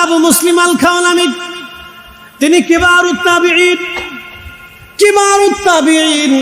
আবু মুসলিম আল খাওলামি তিনি কিবারুত তাবিঈন,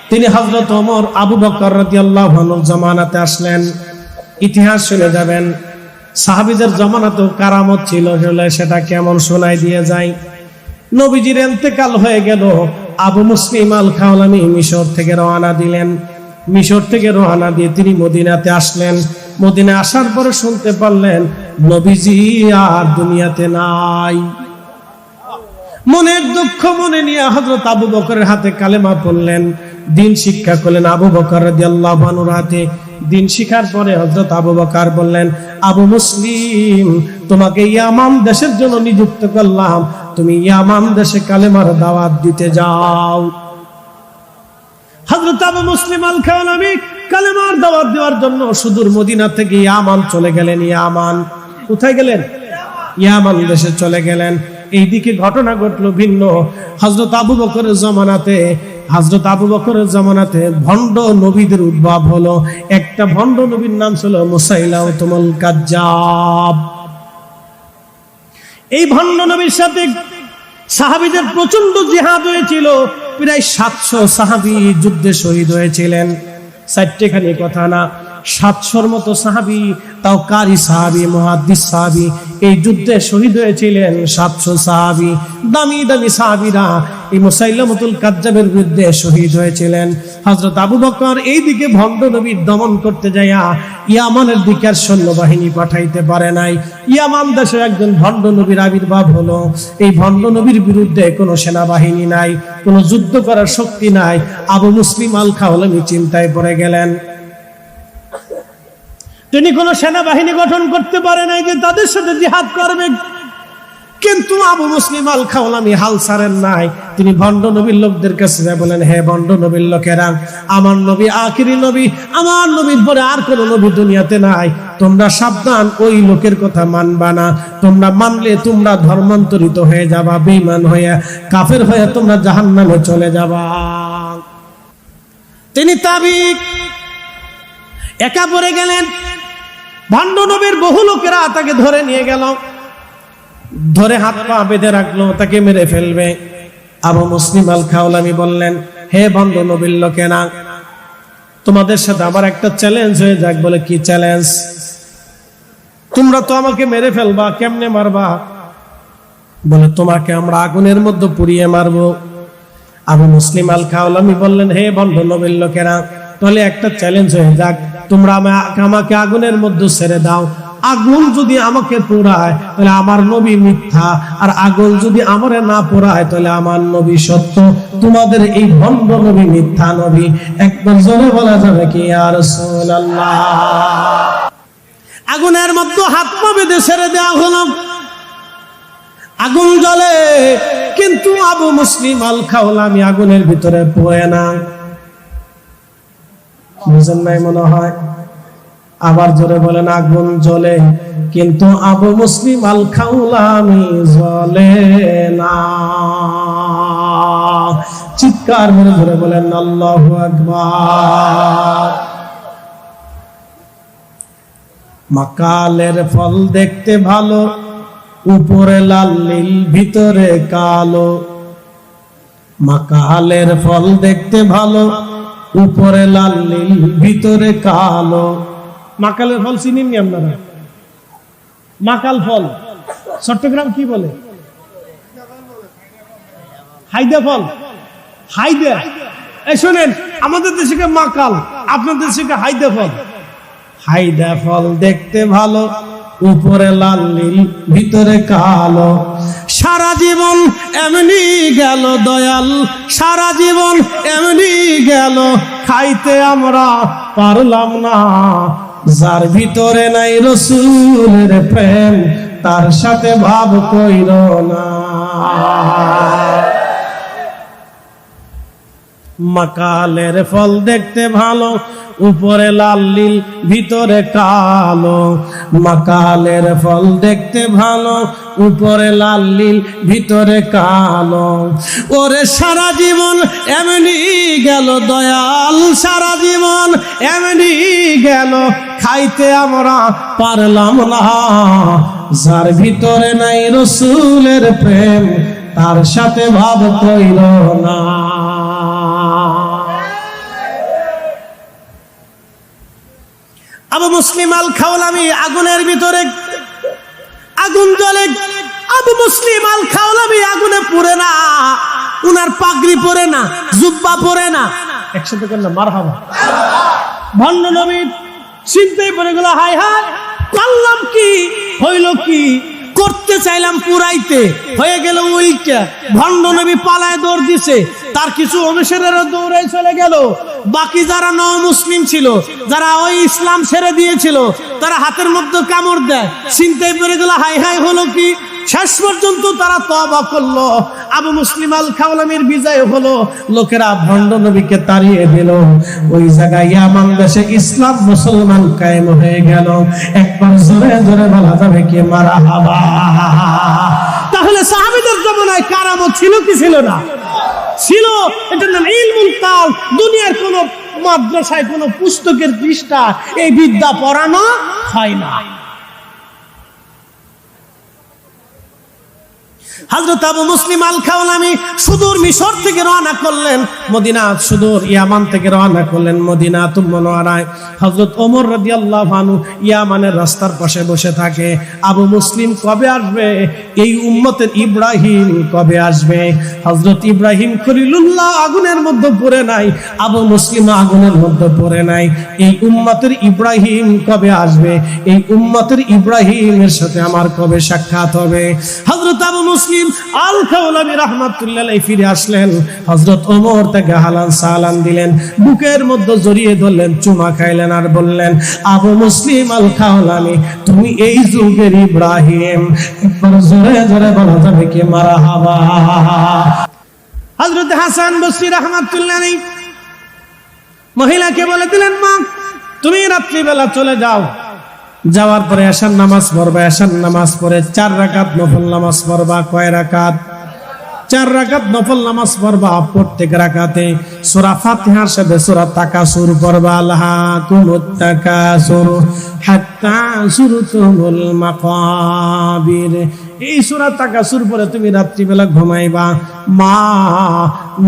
তিনি হযরত ওমর আবু বকর রাদিয়াল্লাহু আনহুর জামানাতে আসলেন। ইতিহাস শুনে যাবেন, সাহাবীদের জামানাতেও কারামত ছিল, সেটা কেমন শোনাই দিয়ে যায়। নবীজির ইন্তেকাল হয়ে গেল, আবু মুসলিম আল খাওলামি মিশর থেকে রওনা দিলেন। মিশর থেকে রওনা দিয়ে তিনি মদিনাতে আসলেন। মদিনা আসার পরে শুনতে পারলেন নবীজি আর দুনিয়াতে নাই। মনের দুঃখ মনে নিয়ে হযরত আবু বকরের হাতে কালেমা পড়লেন, দিন শিক্ষা করলেন আবু বকর রাদিয়াল্লাহু আনহুর হাতে। দিন শিখার পরে হযরত আবু বকর বললেন, আবু মুসলিম, তোমাকে ইয়ামান দেশের জন্য নিযুক্ত করলাম, তুমি ইয়ামান দেশে কালেমার দাওয়াত দিতে যাও। হযরত আবু মুসলিম আল খাওলামি কালেমার দাওয়াত দেওয়ার জন্য সুদূর মদিনা থেকে ইয়ামান চলে গেলেন। ইয়ামান কোথায় গেলেন? ইয়ামান দেশে চলে গেলেন। এইদিকে ঘটনা ঘটলো ভিন্ন। হযরত আবু বকরের জামানাতে ভণ্ড নবীদের উদ্ভব হলো। একটা ভণ্ড নবীর নাম ছিল মুসাইলামতুল কাজ্জাব। এই ভণ্ড নবীর সাথে সাহাবীদের প্রচন্ড জিহাদ হয়েছিল। প্রায় 700 সাহাবী যুদ্ধে শহীদ হয়েছিলেন। 4টেখানি কথা না, 700-র মতো সাহাবী, তাও কারি সাহাবী, মুহাদ্দিস সাহাবী, এই যুদ্ধে শহীদ হয়েছিলেন 700 সাহাবী। দামি দামি সাহাবীরা এই মুসাইলামতুল কাজ্জাবের বিরুদ্ধে শহীদ হয়েছিলেন। হযরত আবু বকর এইদিকে ভণ্ড নবীর দমন করতে যাইয়া ইয়ামানের দিকে আর সৈন্যবাহিনী পাঠাইতে পারে নাই। ইয়ামান দেশে একজন ভণ্ড নবীর আবির্ভাব হলো। এই ভণ্ড নবীর বিরুদ্ধে কোনো সেনাবাহিনী নাই, কোনো যুদ্ধ করার শক্তি নাই। আবু মুসলিম আল খাওলামি চিন্তায় পড়ে গেলেন। তিনি কোন সেনাবাহিনী গঠন করতে পারে নাই যে তাদের সাথে জিহাদ করবে। কিন্তু আবু মুসলিম আল খাওলামি হাল ছাড়েন নাই। তিনি ভণ্ড নবীর লোকদের কাছে যায় বলেন, হে ভণ্ড নবীর লোকেরা, আমার নবী আখিরি নবী, আমার নবীর পরে আর কোন নবী দুনিয়াতে নাই। তোমরা সাবধান, ওই লোকের কথা মানবা না। তোমরা মানলে তোমরা ধর্মান্তরিত হয়ে যাবা, বেঈমান হয়ে, কাফের হয়ে তোমরা জাহান্নামে চলে যাবা। তিনি তাবিক একা পড়ে গেলেন। ভণ্ড নবীর বহু লোকেরা তাকে ধরে নিয়ে গেল, ধরে হাত পা বেঁধে রাখলো, তাকে মেরে ফেলবে। আবু মুসলিম আল খাওলামি বললেন, হে ভণ্ড নবীর লোকেরা, তোমাদের সাথে আমার একটা চ্যালেঞ্জ হয়ে যাক। বলে, কি চ্যালেঞ্জ? তোমরা তো আমাকে মেরে ফেলবা, কেমনে মারবা? বলে, তোমাকে আমরা আগুনের মধ্যে পুড়িয়ে মারবো। আবু মুসলিম আল খাওলামি বললেন, হে ভণ্ড নবীর লোকেরা, তাহলে একটা চ্যালেঞ্জ হয়ে যাক, তোমরা আমাকে আগুনের মধ্যে ছেড়ে দাও। আগুন যদি আমাকে পোড়ায় তাহলে আমার নবী মিথ্যা, আর আগুন যদি আমারে না পোড়ায় তাহলে আমার নবী সত্য। তোমাদের এই ভণ্ড নবী মিথ্যা নবী। একবার জোরে বলা যাবে কি ইয়া রাসূলুল্লাহ? আগুনের মধ্যে হাত পা বেঁধে ছেড়ে দেওয়া হলো। আগুন জ্বলে, কিন্তু আবু মুসলিম আল খাওলামি আগুনের ভিতরে পড়ে না। বুঝেন নাই মনে হয়? আবার জোরে বলেন, আগুন জ্বলে কিন্তু আবু মুসলিম আল খাওলামি জ্বলে না। চিৎকার মেরে জোরে বলেন আল্লাহু আকবার। মাকালের ফল দেখতে ভালো, উপরে লাল নীল ভিতরে কালো। মাকালের ফল দেখতে ভালো, উপরে লাল নীল ভিতরে কালো। মাকালের ফল চিনেননি আপনারা? মাকাল ফল চট্টগ্রাম কি বলে? হাইদা ফল। হাইদা, এই শুনেন, আমাদের দেশে মাকাল, আপনাদের দেশে হাইদা ফল। হাইদা ফল দেখতে ভালো, উপরে লাল নীল ভিতরে কালো। সারা জীবন এমনি গেল দয়াল, সারা জীবন এমনি গেল, খাইতে আমরা পারলাম না। যার ভিতরে নাই রাসূলের প্রেম, তার সাথে ভাব কইর না। মাকালের ফল দেখতে ভালো, উপরে লাল নীল ভিতরে কালো। মাকালের ফল দেখতে ভালো, উপরে লাল নীল ভিতরে কালো। ওরে সারা জীবন এমনি গেল দয়াল, সারা জীবন এমনি গেল, খাইতে আমরা পারলাম না। যার ভিতরে নাই রাসূলের প্রেম তার সাথে ভাব কইল না। আবু মুসলিম আল খাওলামি আগুনের ভিতরে আগুন জ্বলে, আবু মুসলিম আল খাওলামি আগুনে পুড়ে না, উনার পাগড়ি পরে না, জুব্বা পরে না, একসাথে করলাম মারহাবা। ভণ্ড নবী চিন্তায় পড়ে গেল, হায় হায় করলাম কি, হইল কি, করতে চাইলাম পুরাইতে, হয়ে গেল ওইটা। ভণ্ড নবী পালায় দৌড় দিছে, তার কিছু অনুসারীরা দৌড়াই চলে গেল। বাকি যারা ন মুসলিম ছিল, যারা ওই ইসলাম ছেড়ে দিয়েছিল, তারা হাতের মধ্যে কামড় দেয়। চিন্তায় পড়ে গেল, হায় হায় হলো কি। শেষ পর্যন্ত তারা তওবা করলো, আবু মুসলিম আল খাওলামির বিজয় হলো, লোকেরা ভণ্ড নবীকে তাড়িয়ে দিল। ওই জায়গায় ইয়ামান দেশে ইসলাম মুসলমান কায়েম হয়ে গেল। একবার জোরে জোরে বলা যাবে কি মারহাবা। তাহলে সাহাবীদের জমানায় কারামত ছিল কি ছিল না? ছিল। এটার নাম ইলমুল কাল। দুনিয়ার কোন মাদ্রাসায় কোন পুস্তকের পৃষ্ঠা এই বিদ্যা পড়ানো হয় না। হযরত আবু মুসলিম আল খাওলামি সুদূর মিশর থেকে রওনা করলেন মদিনা, সুদূর ইয়ামান থেকে রওনা করলেন মদিনাতুল মুনাওয়ারায়। হযরত ওমর রাদিয়াল্লাহু আনহু ইয়ামানের রাস্তার পাশে বসে থাকে, আবু মুসলিম কবে আসবে, এই উম্মতের ইব্রাহিম কবে আসবে। হযরত ইব্রাহিম খলিলুল্লাহ আগুনের মধ্যে পড়ে নাই, আবু মুসলিম আগুনের মধ্যে পড়ে নাই। এই উম্মতের ইব্রাহিম কবে আসবে, এই উম্মতের ইব্রাহিমের সাথে আমার কবে সাক্ষাৎ হবে। হযরত আবু মুসলিম আল খাওলামি রাহমাতুল্লাহ আলাইহি ফিরে আসলেন। হযরত ওমর তাকে হালান সালাম দিলেন, বুকের মধ্যে জড়িয়ে ধরলেন, চুমা খাইলেন আর বললেন, আবু মুসলিম আল খাওলামি তুমি এই যুগের ইব্রাহিম। একবার জোরে জোরে বলা যাবে কি মারহাবা। হযরত হাসান বসরি রাহমাতুল্লাহ আলাইহি মহিলাকে বলে দিলেন, মা তুমি রাত্রিবেলা চলে যাও, যাওয়ার পরে এশার নামাজ পড়বা, এশার নামাজ পড়ে 4 রাকাত নফল নামাজ পড়বা। কয় রাকাত? 4 রাকাত নফল নামাজ পড়বা। প্রত্যেক রাকাতে সূরা ফাতিহার সাথে সূরা তাকাসুর পড়বা। আল্লাহুকুমুত তাকাসুর হাত্তা যুরতুমুল মাকাবির। এই সূরা তাকাসুর পরে তুমি রাত্রিবেলা ঘুমাইবা। মা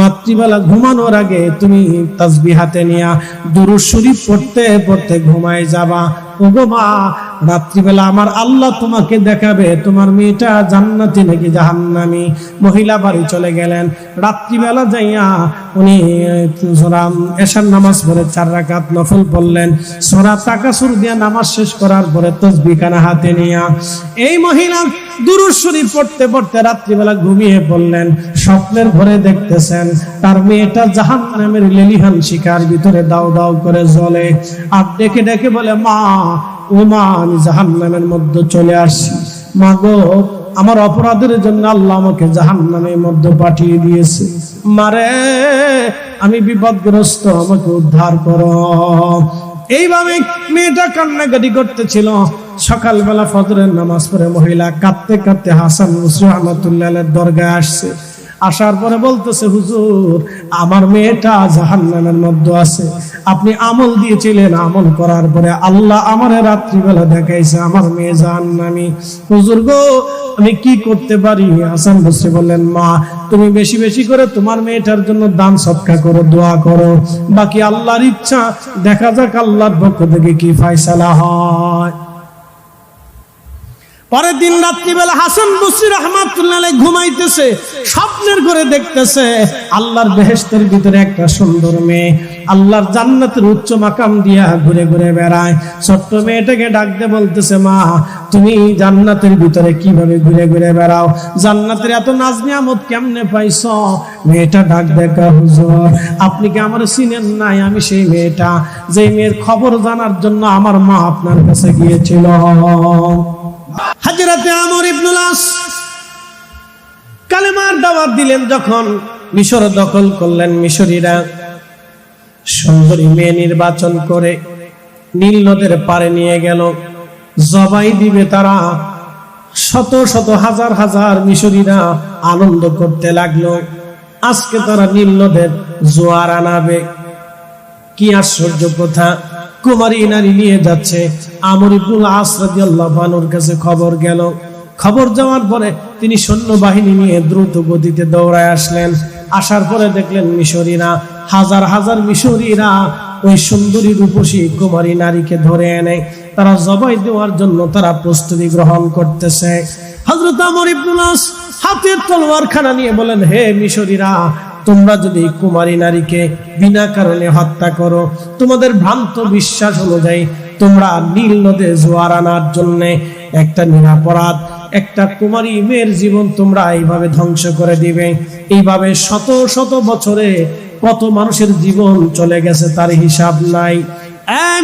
রাত্রিবেলা ঘুমানোর আগে তুমি তাসবিহ হাতে নিয়া দুরূদ শরীফ পড়তে পড়তে ঘুমাই যাবা। ওগো মা, রাত্রিবেলা আমার আল্লাহ তোমাকে দেখাবে তোমার মেয়েটা জান্নাতি নাকি জাহান্নামী। মহিলা বাড়ি চলে গেলেন। রাত্রিবেলা যাইয়া উনি সূরা এশার নামাজ পড়ে 4 রাকাত নফল পড়লেন। সূরা তাকাসুর দিয়া নামাজ শেষ করার পরে তাসবিহ খানা হাতে নিয়া এই মহিলা দুরূদ শরীফ পড়তে পড়তে রাত্রিবেলা ঘুমিয়ে পড়লেন। স্বপ্নের ঘরে দেখতেছেন তার মেয়েটা জাহান্নামের লেলিহান শিখার ভিতরে দাও দাও করে জ্বলে। আর ডেকে ডেকে বলে, মা ও মা, আমি জাহান্নামের মধ্যে চলে আসছি। মা গো, আমার অপরাধের জন্য আল্লাহ আমাকে জাহান্নামের মধ্যে পাঠিয়ে দিয়েছে। মারে, আমি বিপদগ্রস্ত, আমাকে উদ্ধার করো। এইভাবে মেয়েটা কান্নাকাটি করতেছিল। সকালবেলা ফজরের নামাজ পড়ে মহিলা কাঁদতে কাঁদতে হাসান বসরি রাহমাতুল্লাহ আলাইহির দরগায় আসছে। আসার পরে বলতেছে, হুজুর আমার মেয়েটা জাহান্নামের মধ্যে আছে, আপনি আমল দিয়েছিলেন, আমল করার পরে আল্লাহ আমারে রাত্রিবেলা দেখাইছে আমার মেয়ে জাহান্নামী। হুজুর গো, আমি কি করতে পারি? হাসান বসরি বললেন, মা তুমি বেশি বেশি করে তোমার মেয়েটার জন্য দান সদকা করো, দোয়া করো, বাকি আল্লাহর ইচ্ছা, দেখা যাক আল্লাহর পক্ষ থেকে কি ফয়সালা হয়। পরের দিন রাত্রিবেলা হাসান বসরি রাহমাতুল্লাহ আলাইহি ঘুমাইতেছে, স্বপ্নের ঘরে দেখতেছে আল্লাহর বেহেশতের ভিতরে একটা সুন্দর মেয়ে আল্লাহর জান্নাতের উচ্চ মাকাম দিয়া ঘুরে ঘুরে বেড়ায়। ছোট্ট মেয়েটাকে ডাক দিয়ে বলতেছে, মা তুমি জান্নাতের ভিতরে কিভাবে ঘুরে ঘুরে বেড়াও? জান্নাতের এত নাজ নিয়ামত কেমনে পাইছো? মেয়েটা ডাক দেখা, হুজুর আপনি কি আমার চিনেন নাই? আমি সেই মেয়েটা, যে মেয়ের খবর জানার জন্য আমার মা আপনার কাছে গিয়েছিল। হযরতে আমর ইবনুল আস কালেমার দাওয়াত দিলেন, যখন মিশর দখল করলেন মিশরীরা, সুন্দরী মেয়ে নির্বাচন করে নীল নদের পারে নিয়ে গেল, জবাই দিবে তারা। শত শত হাজার হাজার মিশরীরা আনন্দ করতে লাগলো, আজকে তারা নীল নদের জোয়ার আনাবে। কি আশ্চর্য কথা! কুমারী নারী নিয়ে যাচ্ছে। আমর ইবনুল আস রাদিয়াল্লাহু আনহুর কাছে খবর গেল। খবর যাওয়ার পরে তিনি সৈন্যবাহিনী নিয়ে দ্রুত গতিতে দৌড়ায় আসলেন। আসার পরে দেখলেন মিশরীরা, হাজার হাজার মিশরীরা ওই সুন্দরী রূপসী কুমারী নারীকে ধরে এনে তারা জবাই দেওয়ার জন্য তারা প্রস্তুতি গ্রহণ করতেছে। হযরত আমর ইবনুল আস হাতের তলোয়ারখানা নিয়ে বলেন, হে মিশরীরা, তোমরা যদি কুমারী নারীকে বিনা কারণে হত্যা করো, তোমাদের ভ্রান্ত বিশ্বাস অনুযায়ী তোমরা নীল নদে জোয়ার আনার জন্য একটা নিরাপরাধ একটা কুমারী মেয়ের জীবন তোমরা এইভাবে ধ্বংস করে দিবে। এইভাবে শত শত বছরে কত মানুষের জীবন চলে গেছে তার হিসাব নাই।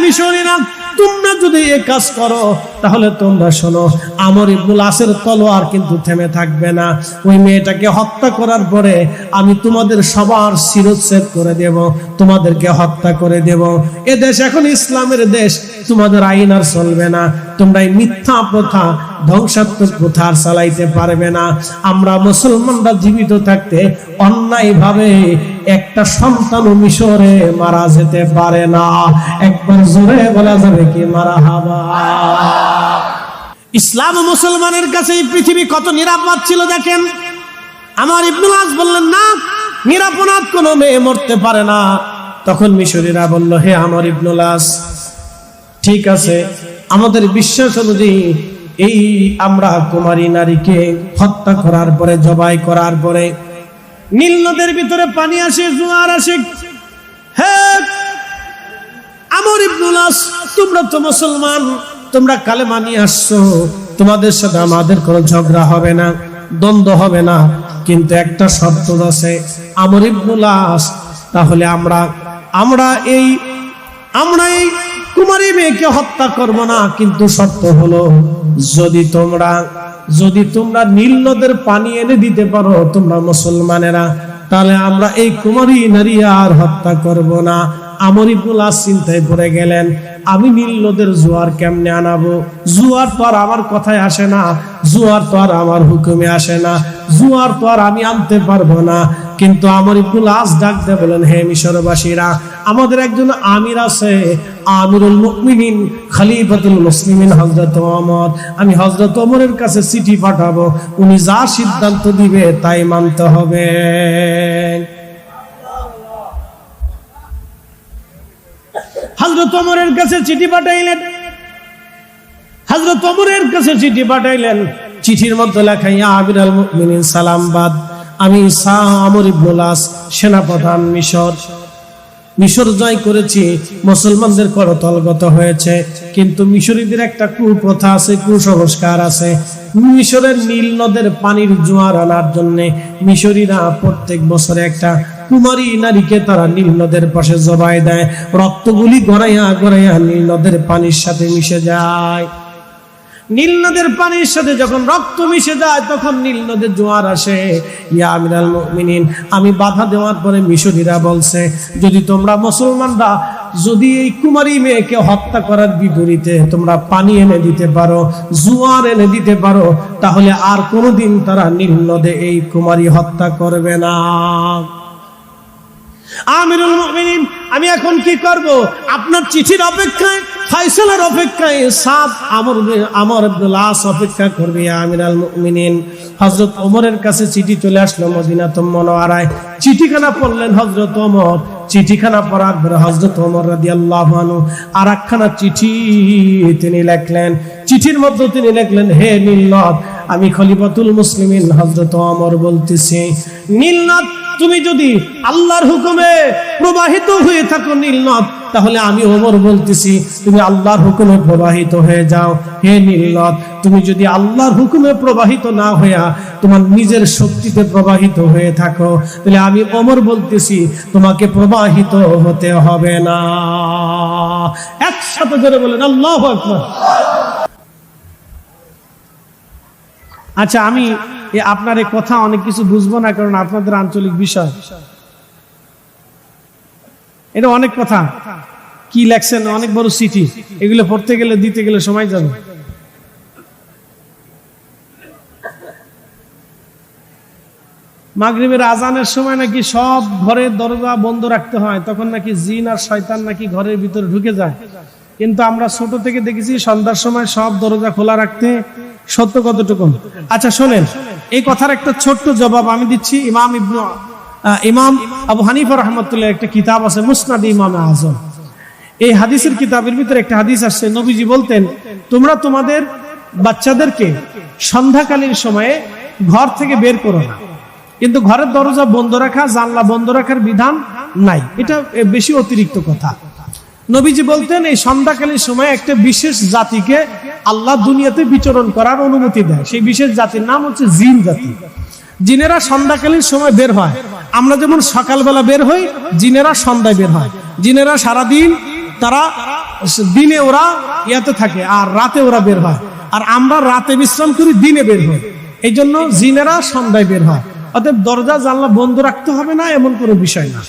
মিশরীরা, তোমরা যদি এই কাজ করো তাহলে তোমরা শোনো, আমর ইবনুল আসের তলোয়ার কিন্তু থেমে থাকবে না। ওই মেয়েটাকে হত্যা করার পরে আমি তোমাদের সবার শিরচ্ছেদ করে দেব, তোমাদেরকে হত্যা করে দেব। এ দেশ এখন ইসলামের দেশ, তোমাদের আইন আর চলবে না। তোমরা এই মিথ্যা প্রথা, ধ্বংসাত্মক প্রথা আর চালাইতে পারবে না। আমরা মুসলমানরা জীবিত থাকতে অন্যায় ভাবে একটা সন্তান মিশরে মারা যেতে পারে না। একবার জোরে বলা যাবে কি মারহাবা। ইসলাম ও মুসলমানের কাছে এই পৃথিবী কত নিরাপদ ছিল দেখেন। আমর ইবনুল আস বললেন, না, নিরাপদ কোনো মেয়ে মরতে পারে না। তখন মিশরীরা বলল, হে আমর ইবনুল আস, ঠিক আছে, আমাদের বিশ্বাস অনুযায়ী এই আমরা কুমারী নারীকে হত্যা করার পরে, জবাই করার পরে নীল নদের ভিতরে পানি আসে, জোয়ার আসে। হ্যাঁ আমর ইবনুল আস, তোমরা তো মুসলমান, তোমরা কালেমা নিয়ে আসছো, তোমাদের সাথে আমাদের কোনো ঝগড়া হবে না, দ্বন্দ্ব হবে না, কিন্তু একটা শর্ত আছে। আমর ইবনুল আস, তাহলে আমরা এই কুমারী মেয়েকে হত্যা করব না, কিন্তু শর্ত হলো যদি তোমরা নীল নদের পানি এনে দিতে পারো তোমরা মুসলমানেরা, তাহলে আমরা এই কুমারী নারী আর হত্যা করব না। আমর ইবনুল আস চিন্তায় পড়ে গেলেন, আমি নীল নদের জোয়ার কেমনে আনাবো? জোয়ার তো আর আমার কথায় আসে না, জোয়ার তো আর আমার হুকুমে আসে না, জোয়ার তো আর আমি আনতে পারবো না। কিন্তু আমর ইবনুল আস ডাক দিয়ে বলেন, হে মিশরবাসীরা, আমাদের একজন আমির আছে, আমিরুল মুমিনিন, খলিফাতুল মুসলিমিন হযরত ওমর। আমি হযরত ওমরের কাছে চিঠি পাঠাবো, উনি যা সিদ্ধান্ত দিবে তাই মানতে হবে। হযরত ওমরের কাছে চিঠি পাঠাইলেন। হযরত ওমরের কাছে চিঠি পাঠাইলেন। চিঠির মধ্যে লেখা, ইয়া আমিরুল মুমিনিন সালামবাদ, আমি আমর ইবনুল আস, সেনাপ্রধান মিশর জয় করেছি, মুসলমানদের করতলগত হয়েছে, কিন্তু মিশরীদের একটা কুপ্রথা আছে, কুসংস্কার আছে। মিশরের নীল নদের পানির জোয়ার আনার জন্য মিশরীরা প্রত্যেক বছরে একটা কুমারী নারীকে তারা নীল নদের পাশে জবাই দেয়। রক্তগুলি গড়াইয়া গড়াইয়া নীল নদের পানির সাথে মিশে যায়। নীল নদের পানির সাথে যখন রক্ত মিশে যায় তখন নীল নদের জোয়ার আসে। ইয়া আমিরুল মুমিনিন, আমি বাধা দেওয়ার পরে মিশরীরা বলছে, যদি তোমরা মুসলমানরা যদি এই কুমারী মেয়েকে হত্যা করার বিপরীতে তোমরা পানি এনে দিতে পারো, জোয়ার এনে দিতে পারো, তাহলে আর কোনোদিন তারা নীল নদে এই কুমারী হত্যা করবে না। আমিরুল মুমিনিন, আমি এখন কি করব? আপনার চিঠির অপেক্ষায়, ফয়সালার অপেক্ষায় আমর ইবনুল আস অপেক্ষা করবে। আমিরুল মুমিনিন, হযরত ওমরের কাছে চিঠি চলে আসলো মদিনাতুল মুনাওয়ারায়। চিঠিখানা পড়লেন হযরত ওমর। চিঠিখানা পড়ার পরে হযরত ওমর রাদিয়াল্লাহু আনহু আরেকখানা চিঠি তিনি লিখলেন। চিঠির মধ্যে তিনি লিখলেন, হে নীলনদ, আমি খলিফাতুল মুসলিমিন হযরত ওমর বলতেছি, নীলনদ, তুমি যদি আল্লাহর হুকুমে প্রবাহিত হয়ে থাকো নীলনদ, তাহলে আমি ওমর বলতেছি তুমি আল্লাহর হুকুমে প্রবাহিত হয়ে যাও। হে নীলনদ, তুমি যদি আল্লাহর হুকুমে প্রবাহিত না হইয়া তোমার নিজের শক্তিতে প্রবাহিত হয়ে থাকো, তাহলে আমি ওমর বলতেছি তোমাকে প্রবাহিত হতে হবে না। একসাথে জোরে বলেন আল্লাহু আকবার। আচ্ছা, আমি আপনার এই কথা অনেক কিছু বুঝবো না, কারণ আপনাদের আঞ্চলিক বিষয়, এটা অনেক কথা কি লেখছেন, অনেক বড় চিঠি, এগুলো পড়তে গেলে দিতে গেলে সময় যাবে। মাগরিবের আজানের সময় নাকি সব ঘরের দরজা বন্ধ রাখতে হয়, তখন নাকি জিন আর শয়তান নাকি ঘরের ভিতরে ঢুকে যায়। কিন্তু আমরা ছোট থেকে দেখেছি সন্ধ্যার সময় সব দরজা খোলা রাখতে। সত্য কতটুকু? আচ্ছা শোনেন, এই কথার একটা ছোট্ট জবাব আমি দিচ্ছি। ইমাম আবু হানিফা রাহমাতুল্লাহ একটা কিতাব আছে মুসনাদ ইমাম আজম, এই হাদিসের কিতাবের ভিতরে একটা হাদিস আসছে, নবীজি বলতেন, তোমরা তোমাদের বাচ্চাদেরকে সন্ধ্যাকালীন সময়ে ঘর থেকে বের করো না, কিন্তু ঘরের দরজা বন্ধ রাখা, জানলা বন্ধ রাখার বিধান নাই। এটা বেশি অতিরিক্ত কথা। নবীজি বলতেন এই সন্ধ্যাকালীন সময় একটা বিশেষ জাতিকে আল্লাহ দুনিয়াতে বিচরণ করার অনুমতি দেয়। সেই বিশেষ জাতির নাম হচ্ছে জিন জাতি। জিনেরা সন্ধ্যাকালীন সময় বের হয়। আমরা যেমন সকালবেলা বের হই, জিনেরা সন্ধ্যায় বের হয়। জিনেরা সারাদিন তারা দিনে ওরা ইয়াতে থাকে আর রাতে ওরা বের হয়, আর আমরা রাতে বিশ্রাম করি, দিনে বের হই। এই জন্য জিনেরা সন্ধ্যায় বের হয়। অতএব দরজা জানলা বন্ধ রাখতে হবে না এমন কোনো বিষয় না।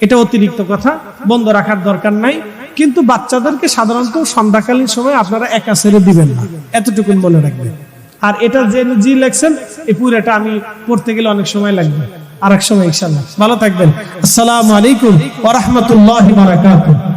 এটা অতিরিক্ত কথা, বন্ধ রাখার দরকার নাই। কিন্তু বাচ্চাদেরকে সাধারণত সন্ধ্যাকালীন সময় আপনারা একা ছেড়ে দিবেন না, এতটুকু মনে রাখবেন। আর এটা যে জি লেখছেন এই পুরোটা আমি পড়তে গেলে অনেক সময় লাগবে, আরেক সময় ইনশাআল্লাহ। ভালো থাকবেন। আসসালামু আলাইকুম ওয়া রাহমাতুল্লাহি ওয়া বারাকাতুহু।